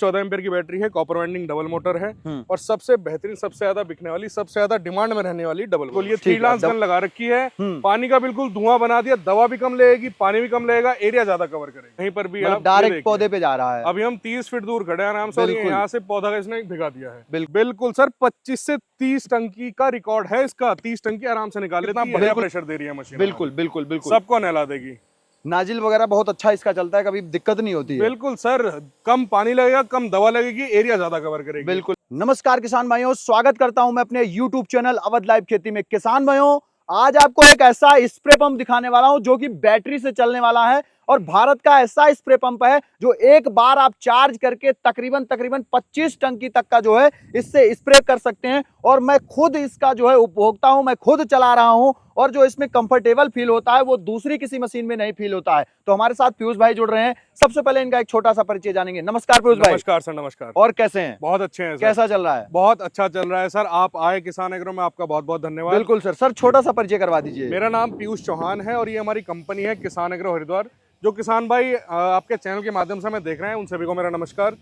14 ampere की battery है, copper winding double motor है और सबसे बेहतरीन, सबसे ज्यादा बिकने वाली, सबसे ज्यादा डिमांड में रहने वाली डबल। ये 3 लांस गन लगा रखी है, पानी का बिल्कुल धुआं बना दिया, दवा भी कम लगेगी, पानी भी कम लगेगा, एरिया ज्यादा कवर करेगा। कहीं पर भी आप डायरेक्ट पौधे पे जा रहा है। अभी हम 30 फीट दूर खड़े हैं आराम से और यहाँ से पौधा का इसने भिगा दिया है। बिल्कुल सर, 25 से 30 टंकी का रिकॉर्ड है इसका। 30 टंकी आराम से निकाल लेती है, बढ़िया प्रेशर दे रही है मशीन। बिल्कुल बिल्कुल बिल्कुल, सबको नहला देगी। नाजिल वगैरह बहुत अच्छा इसका चलता है, कभी दिक्कत नहीं होती है। बिल्कुल सर, कम पानी लगेगा, कम दवा लगेगी, एरिया ज्यादा कवर करेगी। बिल्कुल। नमस्कार किसान भाइयों, स्वागत करता हूं मैं अपने YouTube चैनल अवध लाइव खेती में। किसान भाइयों, आज आपको एक ऐसा स्प्रे पंप दिखाने वाला हूं जो कि बैटरी से चलने वाला है और भारत का ऐसा स्प्रे पंप है जो एक बार आप चार्ज करके तकरीबन 25 टंकी तक का जो है इससे स्प्रे कर सकते हैं। और मैं खुद इसका जो है उपभोक्ता हूं, मैं खुद चला रहा हूं और जो इसमें कंफर्टेबल फील होता है वो दूसरी किसी मशीन में नहीं फील होता है। तो हमारे साथ पीयूष भाई जुड़ रहे हैं। सबसे पहले इनका एक छोटा सा परिचय जानेंगे। नमस्कार पीयूष भाई। नमस्कार सर, नमस्कार। और कैसे हैं? बहुत अच्छे हैं सर। कैसा चल रहा है? बहुत अच्छा चल रहा है सर। आप आए किसान एग्रो में, आपका बहुत बहुत धन्यवाद। बिल्कुल सर। सर छोटा सा परिचय करवा दीजिए। मेरा नाम पीयूष चौहान है और ये हमारी कंपनी है किसान एग्रो हरिद्वार। जो किसान भाई आपके चैनल के माध्यम से हमें देख रहे हैं उन सभी को मेरा नमस्कार।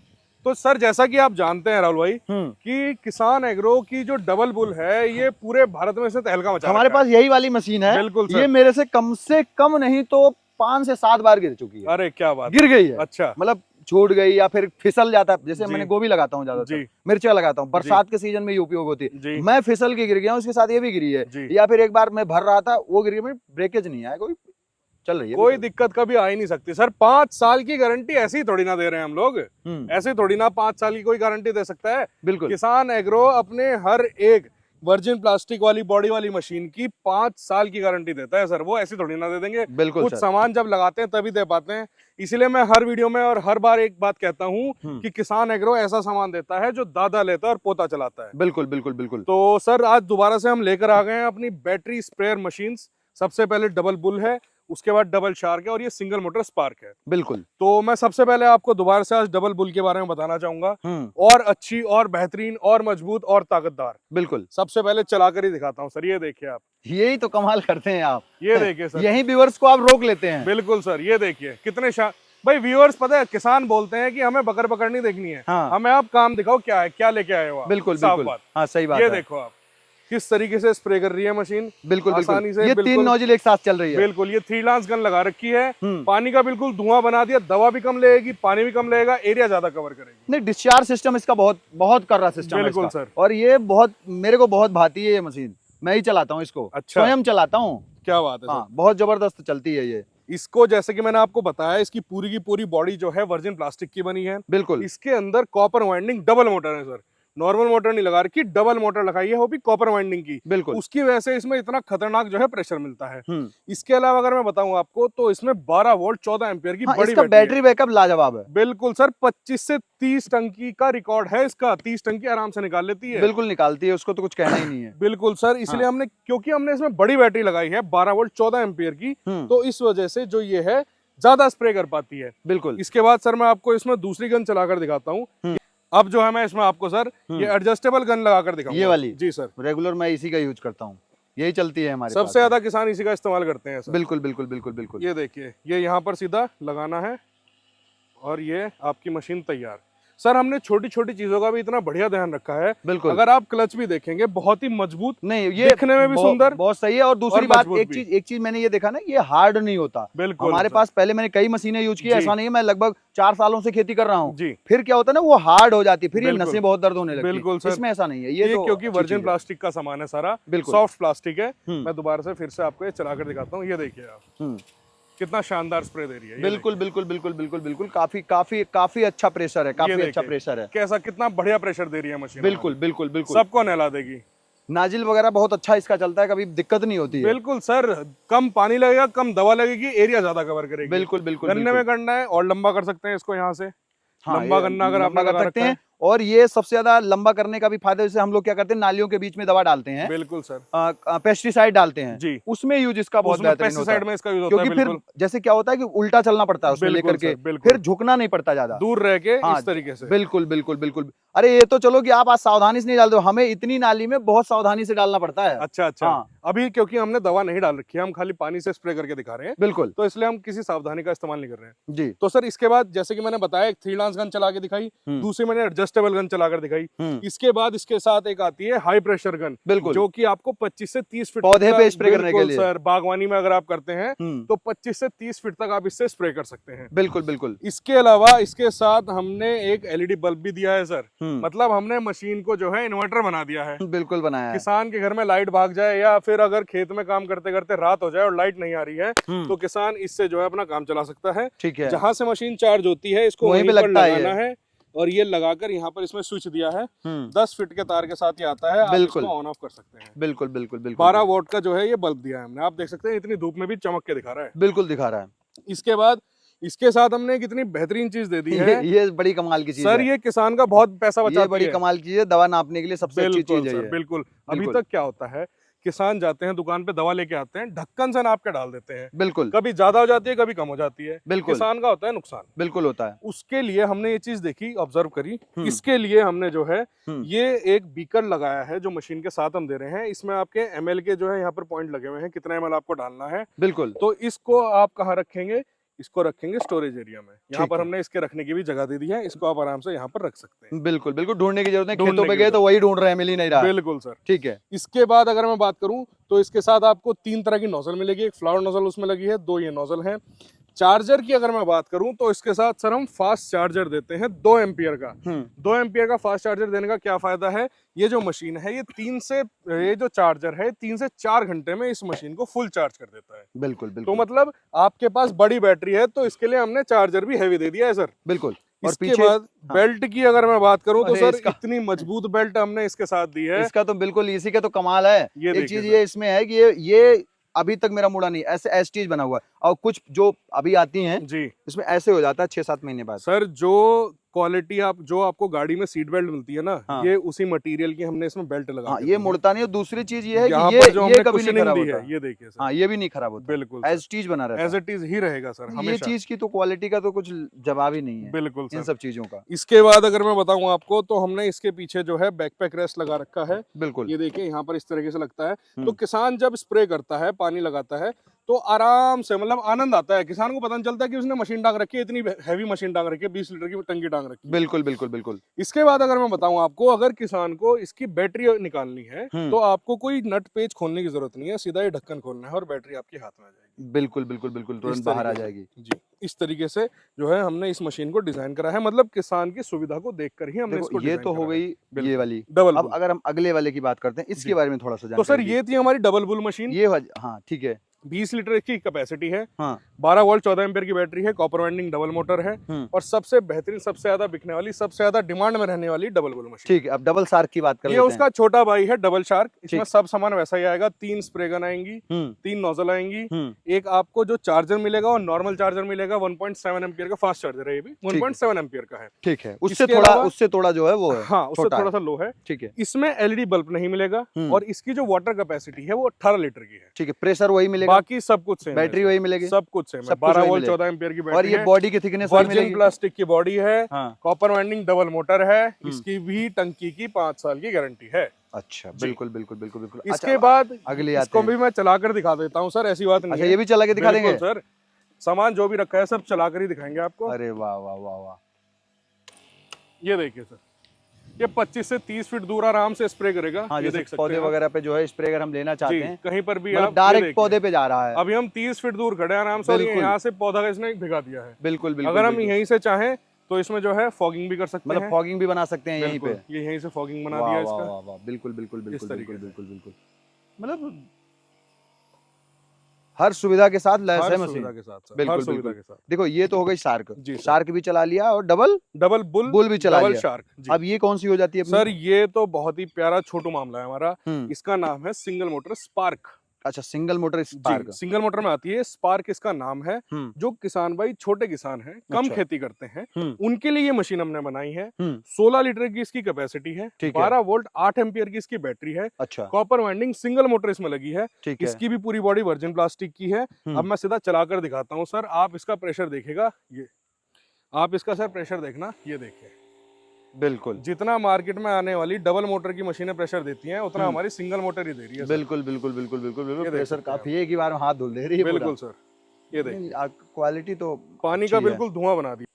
तो सर, जैसा कि आप जानते हैं राहुल भाई कि किसान एग्रो की जो डबल बुल है ये पूरे भारत में से तहलका मचा हमारे पास यही वाली मशीन है। बिल्कुल सर। ये मेरे से कम नहीं तो 5 से 7 बार गिर चुकी है। अरे क्या बात, गिर गई है। अच्छा, मतलब छूट गई या फिर फिसल जाता है। जैसे मैंने गोभी लगाता हूँ, ज्यादा मिर्चा लगाता हूँ, बरसात के सीजन में ये उपयोग होती है। मैं फिसल के गिर गया हूँ, उसके साथ ये भी गिरी है। या फिर एक बार मैं भर रहा था, वो गिर गई, ब्रेकेज नहीं आया, कोई चल रही है, कोई दिक्कत कभी आ ही नहीं सकती सर। 5 साल की गारंटी ऐसे ही थोड़ी ना दे रहे हैं हम लोग। ऐसे थोड़ी ना 5 साल की कोई गारंटी दे सकता है। बिल्कुल। किसान एग्रो अपने हर एक वर्जिन प्लास्टिक वाली बॉडी वाली मशीन की 5 साल की गारंटी देता है सर। वो ऐसी थोड़ी ना दे देंगे। बिल्कुल। कुछ सामान जब लगाते हैं तभी दे पाते हैं। इसलिए मैं हर वीडियो में और हर बार एक बात कहता हूँ कि किसान एग्रो ऐसा सामान देता है जो दादा लेता है और पोता चलाता है। बिल्कुल बिल्कुल बिल्कुल। तो सर, आज दोबारा से हम लेकर आ गए हैं अपनी बैटरी स्प्रेयर मशीन। सबसे पहले डबल बुल है, उसके बाद डबल शार्क है और ये सिंगल मोटर स्पार्क है। बिल्कुल। तो मैं सबसे पहले आपको दोबारा से आज डबल बुल के बारे में बताना चाहूंगा। और अच्छी और बेहतरीन और मजबूत और ताकतदार। बिल्कुल। सबसे पहले चलाकर ही दिखाता हूँ सर। ये देखिए आप, यही तो कमाल करते हैं आप। ये देखिए सर, यही व्यूअर्स को आप रोक लेते हैं। बिल्कुल सर। ये देखिए कितने भाई व्यूअर्स, पता है किसान बोलते हैं कि हमें बकर बकर नहीं देखनी है। हमें आप काम दिखाओ, क्या है, क्या लेके आए हो आप। बिल्कुल बिल्कुल। हाँ सही बात है। ये देखो आप किस तरीके से स्प्रे कर रही है मशीन। बिल्कुल आसानी से। ये 3 नोजल एक साथ चल रही है। बिल्कुल। ये 3 लांस गन लगा रखी है, पानी का बिल्कुल धुआं बना दिया, दवा भी कम लगेगी, पानी भी कम लगेगा, एरिया ज्यादा कवर करेगी। नहीं, डिस्चार्ज सिस्टम इसका बहुत कर रहा सिस्टम है। बिल्कुल सर। और ये मेरे को बहुत भाती है ये मशीन। मैं ही चलाता हूँ इसको। अच्छा। स्वयं चलाता हूँ। क्या बात है। हाँ, बहुत जबरदस्त चलती है ये। इसको जैसे कि मैंने आपको बताया, इसकी पूरी की पूरी बॉडी जो है वर्जिन प्लास्टिक की बनी है। बिल्कुल। इसके अंदर कॉपर वाइंडिंग डबल मोटर है सर। नॉर्मल मोटर नहीं लगा रखी, डबल मोटर लगाई है, वो भी कॉपर वाइंडिंग की। बिल्कुल। उसकी वजह से इसमें इतना खतरनाक जो है प्रेशर मिलता है। इसके अलावा अगर मैं बताऊं आपको तो इसमें 12 वोल्ट 14 एम्पियर की बड़ी बैटरी बैकअप लाजवाब है। बिल्कुल सर। 25 से 30 टंकी का रिकॉर्ड है इसका। 30 टंकी आराम से निकाल लेती है। बिल्कुल निकालती है, उसको तो कुछ कहना ही नहीं है। बिल्कुल सर। इसलिए हमने, क्योंकि हमने इसमें बड़ी बैटरी लगाई है 12 वोल्ट 14 एम्पियर की, तो इस वजह से जो ये है ज्यादा स्प्रे कर पाती है। बिल्कुल। इसके बाद सर मैं आपको इसमें दूसरी गन चलाकर दिखाता हूँ। अब जो है मैं इसमें आपको सर ये एडजस्टेबल गन लगाकर दिखाऊंगा। ये वाली? जी सर। रेगुलर मैं इसी का यूज करता हूँ, यही चलती है हमारे सबसे ज्यादा किसान इसी का इस्तेमाल करते हैं सर। बिल्कुल बिल्कुल बिल्कुल बिल्कुल। ये देखिए, ये यहाँ पर सीधा लगाना है और ये आपकी मशीन तैयार। सर, हमने छोटी छोटी चीजों का भी इतना बढ़िया ध्यान रखा है। बिल्कुल। अगर आप क्लच भी देखेंगे, बहुत ही मजबूत, नहीं ये दिखने में भी सुंदर, बहुत सही है। और दूसरी बात, एक चीज मैंने ये देखा ना, ये हार्ड नहीं होता। बिल्कुल। हमारे पास पहले मैंने कई मशीनें यूज की, ऐसा नहीं है। मैं लगभग 4 सालों से खेती कर रहा हूँ। फिर क्या होता है ना, वो हार्ड हो जाती है, फिर ये नसें बहुत दर्द होने लगती है। बिल्कुल सर। इसमें ऐसा नहीं है। ये तो क्योंकि वर्जिन प्लास्टिक का सामान है सारा, सॉफ्ट प्लास्टिक है। मैं दोबारा से फिर से आपको ये चलाकर दिखाता हूँ। ये देखिए आप कितना शानदार स्प्रे दे रही है। बिल्कुल बिल्कुल बिल्कुल बिल्कुल बिल्कुल। काफी अच्छा प्रेशर है, काफी अच्छा प्रेशर है। कैसा, कितना बढ़िया प्रेशर दे रही है मशीन। बिल्कुल बिल्कुल बिल्कुल। सबको नहला देगी। नाजिल वगैरह बहुत अच्छा इसका चलता है, कभी दिक्कत नहीं होती है। बिल्कुल सर। कम पानी लगेगा, कम दवा लगेगी, एरिया ज्यादा कवर करेगी। बिल्कुल बिल्कुल। गन्ने में करना है और लंबा कर सकते हैं इसको यहाँ से। लंबा गन्ना अगर आप कर सकते हैं। और ये सबसे ज्यादा लंबा करने का भी फायदा, जैसे हम लोग क्या करते हैं, नालियों के बीच में दवा डालते हैं। बिल्कुल सर। पेस्टिसाइड डालते हैं जी, उसमें यूज इसका बहुत बेहतरीन होता है। में इसका यूज होता है। क्योंकि फिर जैसे क्या होता है कि उल्टा चलना पड़ता है उसमें लेकर के, फिर झुकना नहीं पड़ता ज्यादा, दूर रह के इस तरीके से। बिल्कुल बिल्कुल बिल्कुल। अरे ये तो चलो कि आप आज सावधानी से नहीं डाल दो, हमें इतनी नाली में बहुत सावधानी से डालना पड़ता है। अच्छा अच्छा। हाँ। अभी क्योंकि हमने दवा नहीं डाल रखी है, हम खाली पानी से स्प्रे करके दिखा रहे हैं, बिल्कुल तो इसलिए हम किसी सावधानी का इस्तेमाल नहीं कर रहे हैं जी। तो सर इसके बाद जैसे कि मैंने बताया, एक 3 लांस गन चला के दिखाई, दूसरी मैंने एडजस्टेबल गन चलाकर दिखाई, इसके बाद इसके साथ एक आती है हाई प्रेशर गन, बिल्कुल, जो कि आपको 25 से 30 फीट पौधे पे स्प्रे करने के लिए। सर बागवानी में अगर आप करते हैं तो 25 से 30 फीट तक आप इससे स्प्रे कर सकते हैं। बिल्कुल बिल्कुल। इसके अलावा इसके साथ हमने एक एलईडी बल्ब भी दिया है सर, मतलब हमने मशीन को जो है इन्वर्टर बना दिया है। बिल्कुल बनाया है। किसान के घर में लाइट भाग जाए या फिर अगर खेत में काम करते करते रात हो जाए और लाइट नहीं आ रही है तो किसान इससे जो है अपना काम चला सकता है। ठीक है। जहां से मशीन चार्ज होती है इसको वहीं पर लगाना है और ये लगाकर यहाँ पर इसमें स्विच दिया है, 10 फीट के तार के साथ ये आता है, आप इसको ऑन ऑफ कर सकते हैं। बिल्कुल बिल्कुल बिल्कुल। 12 वोल्ट का जो है ये बल्ब दिया है हमने, आप देख सकते हैं इतनी धूप में भी चमक के दिखा रहा है। बिल्कुल दिखा रहा है। इसके बाद इसके साथ हमने कितनी बेहतरीन चीज दे दी है, ये बड़ी कमाल की चीज सर है। ये किसान का बहुत पैसा बचाती है। ये बड़ी कमाल की है, दवा नापने के लिए सबसे अच्छी चीज है ये। बिल्कुल। अभी तक क्या होता है, किसान जाते हैं दुकान पे दवा लेके आते हैं, ढक्कन से नाप के डाल देते हैं, बिल्कुल, कभी ज्यादा हो जाती है कभी कम हो जाती है, बिल्कुल किसान का होता है नुकसान। बिल्कुल होता है। उसके लिए हमने ये चीज देखी, ऑब्जर्व करी, इसके लिए हमने जो है ये एक बीकर लगाया है जो मशीन के साथ हम दे रहे हैं। इसमें आपके एमएल के जो है यहाँ पर पॉइंट लगे हुए हैं, कितना एमएल आपको डालना है। बिल्कुल। तो इसको आप कहाँ रखेंगे, इसको रखेंगे स्टोरेज एरिया में। यहाँ पर हमने इसके रखने की भी जगह दे दी है, इसको आप आराम से यहाँ पर रख सकते हैं। बिल्कुल बिल्कुल, ढूंढने की जरूरत नहीं, खेतों पे गए तो वही ढूंढ रहे हैं, मिल ही नहीं रहा। बिल्कुल सर। ठीक है। इसके बाद अगर मैं बात करूं तो इसके साथ आपको 3 तरह की नोजल मिलेगी, एक फ्लावर नोजल उसमें लगी है, 2 ये नोजल हैं। चार्जर की अगर मैं बात करूं तो इसके साथ सर हम फास्ट चार्जर देते हैं 2 एम्पियर का। 2 एम्पियर का फास्ट चार्जर देने का क्या फायदा है, ये जो मशीन है ये जो चार्जर है 3 से 4 घंटे में इस मशीन को फुल चार्ज कर देता है। बिल्कुल बिल्कुल। तो मतलब आपके पास बड़ी बैटरी है तो इसके लिए हमने चार्जर भी हैवी दे दिया है सर। बिल्कुल। और इसके बाद बेल्ट की अगर मैं बात करूं तो सर इतनी मजबूत बेल्ट हमने इसके साथ दी है। इसका तो बिल्कुल, इसी का तो कमाल है। एक चीज ये इसमें है कि ये अभी तक मेरा मुड़ा नहीं, ऐसे एस्टीज बना हुआ है, और कुछ जो अभी आती हैं जी इसमें ऐसे हो जाता है 6-7 महीने बाद। सर जो क्वालिटी जो आपको गाड़ी में सीट बेल्ट मिलती है ना, ये उसी मटेरियल की हमने इसमें बेल्ट लगा ये मुड़ता नहीं। और दूसरी चीज ये है कि ये कभी नहीं खराब होता। ये देखिए सर, हाँ ये भी नहीं खराब होता, बिल्कुल एज टीज बना रहता है, एज इट इज ही रहेगा सर हमेशा। ये चीज की तो क्वालिटी का तो कुछ जवाब ही नहीं है, बिल्कुल इन सब चीजों का। इसके बाद अगर मैं बताऊं आपको तो हमने इसके पीछे जो है बैकपैक रेस्ट लगा रखा है। बिल्कुल। ये देखिए यहाँ पर इस तरीके से लगता है, तो किसान जब स्प्रे करता है, पानी लगाता है तो आराम से, मतलब आनंद आता है। किसान को पता नहीं चलता कि उसने मशीन टांग रखी है, इतनी हैवी मशीन टांग रखी है, 20 लीटर की टंकी टांग रखी है। बिल्कुल बिल्कुल बिल्कुल। इसके बाद अगर मैं बताऊं आपको, अगर किसान को इसकी बैटरी निकालनी है तो आपको कोई नट पेच खोलने की जरूरत नहीं है, सीधा ये ढक्कन खोलना है और बैटरी आपके हाथ में आ जाएगी। बिल्कुल बिल्कुल बिल्कुल, तुरंत बाहर आ जाएगी। जी, इस तरीके से जो है हमने इस मशीन को डिजाइन करा है, मतलब किसान की सुविधा को देखकर ही हमने इसको ये तो हो गई ये वाली डबल। अब अगर हम अगले वाले की बात करते हैं, इसके बारे में थोड़ा सा तो सर ये थी हमारी डबल बुल मशीन। ये हाँ ठीक है। 20 लीटर की कैपेसिटी है, हाँ। 12 वोल्ट 14 एम्पीयर की बैटरी है, कॉपर वाइंडिंग डबल मोटर है, और सबसे बेहतरीन, सबसे ज्यादा बिकने वाली, सबसे ज्यादा डिमांड में रहने वाली डबल बुल मशीन। ठीक है, अब डबल शार्क की बात कर लेते हैं। हैं। ये उसका छोटा भाई है डबल शार्क। इसमें सब सामान वैसा ही आएगा, 3 स्प्रे गन आएंगी, 3 नोजल आएंगी, एक आपको जो चार्जर मिलेगा वो नॉर्मल चार्जर मिलेगा, 1.7 एम्पीयर का फास्ट चार्जर है, ये भी 1.7 एम्पीयर का है। ठीक है, उससे थोड़ा जो है वो है, हाँ उससे थोड़ा सा लो है। ठीक है। इसमें एलईडी बल्ब नहीं मिलेगा और इसकी जो वाटर कैपेसिटी है वो 18 लीटर की है। ठीक है, प्रेशर वही मिलेगा, बाकी सब कुछ बैटरी वही मिलेगी, सब कुछ सेम है। 12 वोल्ट 14 एम्पीयर की बैटरी और ये बॉडी की थिकनेस वर्जिन प्लास्टिक की बॉडी है, हाँ। कॉपर वाइंडिंग डबल मोटर है, इसकी भी टंकी की 5 साल की गारंटी है। अच्छा, बिल्कुल बिल्कुल बिल्कुल बिल्कुल। इसके बाद अगली इसको भी मैं चलाकर दिखा देता हूँ सर, ऐसी बात नहीं है। ये भी चला के दिखा देंगे सर, सामान जो भी रखा है सब चलाकर ही दिखाएंगे आपको। अरे वाह वाह वाह वाह, ये देखिए सर, ये 25 से 30 फीट दूर आराम से स्प्रे करेगा। हाँ, ये देख सकते हैं पौधे वगैरह पे जो है स्प्रे अगर हम लेना चाहते हैं कहीं पर भी, मतलब डायरेक्ट पौधे पे जा रहा है। अभी हम 30 फीट दूर खड़े हैं आराम से, और यहाँ से पौधा इसने भिगा दिया है। बिल्कुल बिल्कुल। अगर हम यहीं से चाहें तो इसमें जो है फॉगिंग भी कर सकते हैं, मतलब फॉगिंग भी बना सकते हैं यहीं पे। ये यहीं से फॉगिंग बना दिया इसका। वाह वाह, बिल्कुल बिल्कुल बिल्कुल बिल्कुल बिल्कुल बिल्कुल, मतलब हर सुविधा के साथ लैस है मशीन के साथ। बिल्कुल सुविधा के साथ। देखो ये तो हो गई शार्क, शार्क भी चला लिया, और डबल बुल भी चला लिया। शार्क। अब ये कौन सी हो जाती है सर? ये तो बहुत ही प्यारा छोटू मामला है हमारा। इसका नाम है सिंगल मोटर स्पार्क। अच्छा, single motor spark. Single motor में आती है, स्पार्क इसका नाम है। जो किसान भाई छोटे किसान हैं, कम खेती करते हैं, उनके लिए ये मशीन हमने बनाई है। 16 लीटर की इसकी कैपेसिटी है, 12 वोल्ट 8 एम्पीयर की इसकी बैटरी है। अच्छा। कॉपर वाइंडिंग सिंगल मोटर इसमें लगी है। इसकी भी पूरी बॉडी वर्जिन प्लास्टिक की है। अब मैं सीधा चलाकर दिखाता हूँ सर, आप इसका प्रेशर देखेगा। ये आप इसका सर प्रेशर देखना, ये देखिए बिल्कुल जितना मार्केट में आने वाली डबल मोटर की मशीनें प्रेशर देती हैं उतना हमारी सिंगल मोटर ही दे रही है सर। बिल्कुल बिल्कुल बिल्कुल बिल्कुल ये बिल्कुल देख प्रेशर सकते हैं काफी है, एक ही बार में हाथ धुल दे रही है बिल्कुल सर, ये देखिए क्वालिटी तो पानी अच्छी का है। बिल्कुल धुआं बना दिया।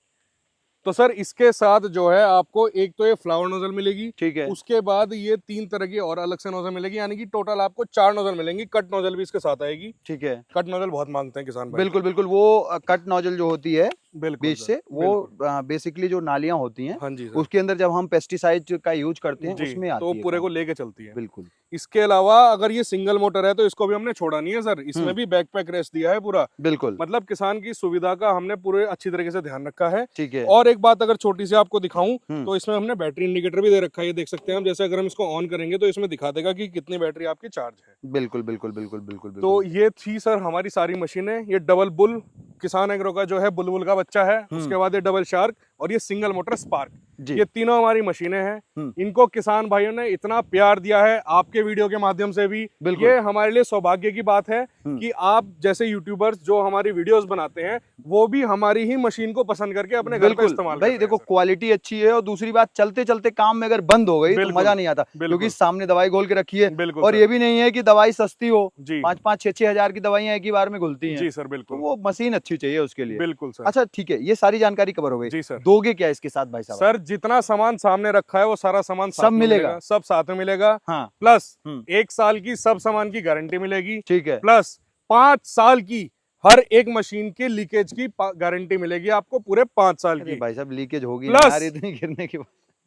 तो सर इसके साथ जो है आपको एक तो ये फ्लावर नोजल मिलेगी, ठीक है, उसके बाद ये 3 तरह की और अलग से नोजल मिलेगी, यानी कि टोटल आपको 4 नोजल मिलेंगी। कट नोजल भी इसके साथ आएगी। ठीक है, कट नोजल बहुत मांगते हैं किसान भाई। बिल्कुल बिल्कुल। वो कट नोजल जो होती है बिल्कुल बीच सर, से, वो बेसिकली जो नालियां होती हैं हाँ जी सर, उसके अंदर जब हम पेस्टिसाइड का यूज करते हैं जी उसमें तो आती है पूरे काम। को लेके चलती है। बिल्कुल। इसके अलावा अगर ये सिंगल मोटर है तो इसको भी हमने छोड़ा नहीं है सर, इसमें भी बैकपैक रेस दिया है पूरा। बिल्कुल मतलब किसान की सुविधा का हमने पूरे अच्छी तरीके से ध्यान रखा है। ठीक है। और एक बात अगर छोटी सी आपको दिखाऊं तो इसमें हमने बैटरी इंडिकेटर भी दे रखा है, ये देख सकते हैं हम। जैसे अगर हम इसको ऑन करेंगे तो इसमें दिखा देगा कि कितनी बैटरी आपकी चार्ज है। बिल्कुल बिल्कुल बिल्कुल बिल्कुल तो बिल्कुल। ये थी सर हमारी सारी मशीनें। ये डबल बुल किसान एग्रो का जो है बुलबुल का बच्चा है, उसके बाद ये डबल शार्क और ये सिंगल मोटर स्पार्क, जी। ये तीनों हमारी मशीनें हैं। इनको किसान भाइयों ने इतना प्यार दिया है आपके वीडियो के माध्यम से भी, बिल्कुल। ये हमारे लिए सौभाग्य की बात है कि आप जैसे यूट्यूबर्स जो हमारी वीडियोस बनाते हैं वो भी हमारी ही मशीन को पसंद करके अपने घर पे बिल्कुल इस्तेमाल भाई कर देखो रहे हैं क्वालिटी अच्छी है, और दूसरी बात चलते चलते काम में अगर बंद हो गई तो बिल्कुल, मजा नहीं आता, बिल्कुल। क्योंकि सामने दवाई घोल के रखी है। बिल्कुल और सर। ये भी नहीं है कि दवाई सस्ती हो, जी 5-5 6-6 हजार की दवाइयां एक ही बार में घुलती हैं। जी सर, तो बिल्कुल वो मशीन अच्छी चाहिए उसके लिए। बिल्कुल सर। अच्छा ठीक है, ये सारी जानकारी कवर हो गई। जी सर। दोगे क्या इसके साथ भाई साहब? सर जितना सामान सामने रखा है वो सारा सामान सब साथ में मिलेगा? सब साथ में मिलेगा। हाँ प्लस 1 साल की सब सामान की गारंटी मिलेगी। ठीक है। प्लस 5 साल की हर एक मशीन के लीकेज की गारंटी मिलेगी आपको पूरे 5 साल अरे की। भाई साहब लीकेज होगी प्लस यार इतनी गिरने की।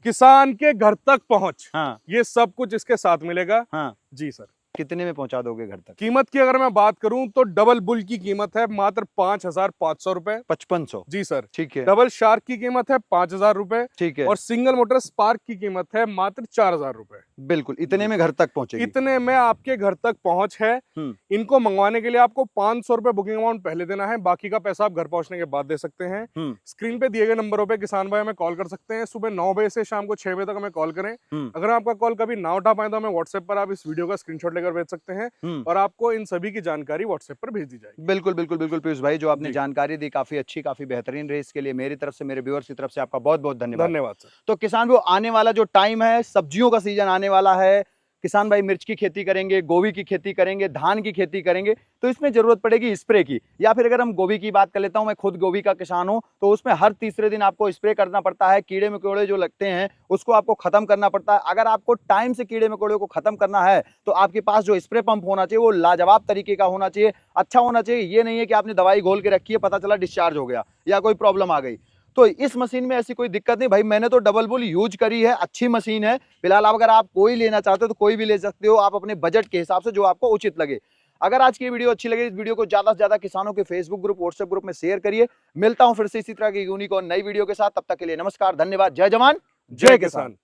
किसान के घर तक पहुंच, हाँ ये सब कुछ इसके साथ मिलेगा। हाँ। जी सर। कितने में पहुंचा दोगे घर तक? कीमत की अगर मैं बात करूं तो डबल बुल की कीमत है मात्र 5,500 रुपए। 5500? जी सर। ठीक है डबल शार्क की कीमत है 5,000 रुपए ठीक है। और सिंगल मोटर स्पार्क की कीमत है मात्र 4,000 रुपए। बिल्कुल इतने में घर तक पहुंचेगी। इतने में आपके घर तक पहुंच है। इनको मंगवाने के लिए आपको 500 रुपए बुकिंग अमाउंट पहले देना है, बाकी का पैसा आप घर पहुंचने के बाद दे सकते हैं। स्क्रीन पे दिए गए नंबरों पे किसान भाई हमें कॉल कर सकते हैं। सुबह 9 बजे से शाम को 6 बजे तक हमें कॉल करें। अगर आपका कॉल कभी ना उठा पाए तो हमें व्हाट्सएप पर आप इस वीडियो का स्क्रीनशॉट लेकर भेज सकते हैं और आपको इन सभी की जानकारी व्हाट्सएप पर भेज दी जाएगी। बिल्कुल बिल्कुल बिल्कुल पीयूष भाई, जो आपने जी। जानकारी दी काफी अच्छी, काफी बेहतरीन रही। इसके लिए मेरी तरफ से, मेरे व्यूअर्स की तरफ से आपका बहुत बहुत धन्यवाद। धन्यवाद सर। तो किसान भाई आने वाला जो टाइम है, सब्जियों का सीजन आने वाला है, किसान भाई मिर्च की खेती करेंगे, गोभी की खेती करेंगे, धान की खेती करेंगे, तो इसमें जरूरत पड़ेगी स्प्रे की। या फिर अगर हम गोभी की बात कर लेता हूं, मैं खुद गोभी का किसान हूं, तो उसमें हर तीसरे दिन आपको स्प्रे करना पड़ता है। कीड़े मकोड़े जो लगते हैं उसको आपको खत्म करना पड़ता है। अगर आपको टाइम से कीड़े मकोड़े को खत्म करना है तो आपके पास जो स्प्रे पंप होना चाहिए वो लाजवाब तरीके का होना चाहिए, अच्छा होना चाहिए। ये नहीं है कि आपने दवाई घोल के रखी है, पता चला डिस्चार्ज हो गया या कोई प्रॉब्लम आ गई। तो इस मशीन में ऐसी कोई दिक्कत नहीं भाई, मैंने तो डबल बुल यूज करी है, अच्छी मशीन है। फिलहाल अगर आप कोई लेना चाहते हो तो कोई भी ले सकते हो, आप अपने बजट के हिसाब से जो आपको उचित लगे। अगर आज की वीडियो अच्छी लगे, इस वीडियो को ज्यादा से ज्यादा किसानों के फेसबुक ग्रुप, व्हाट्सएप ग्रुप में शेयर करिए। मिलता हूं फिर से इसी तरह की यूनिक और नई वीडियो के साथ, तब तक के लिए नमस्कार, धन्यवाद, जय जवान जय किसान।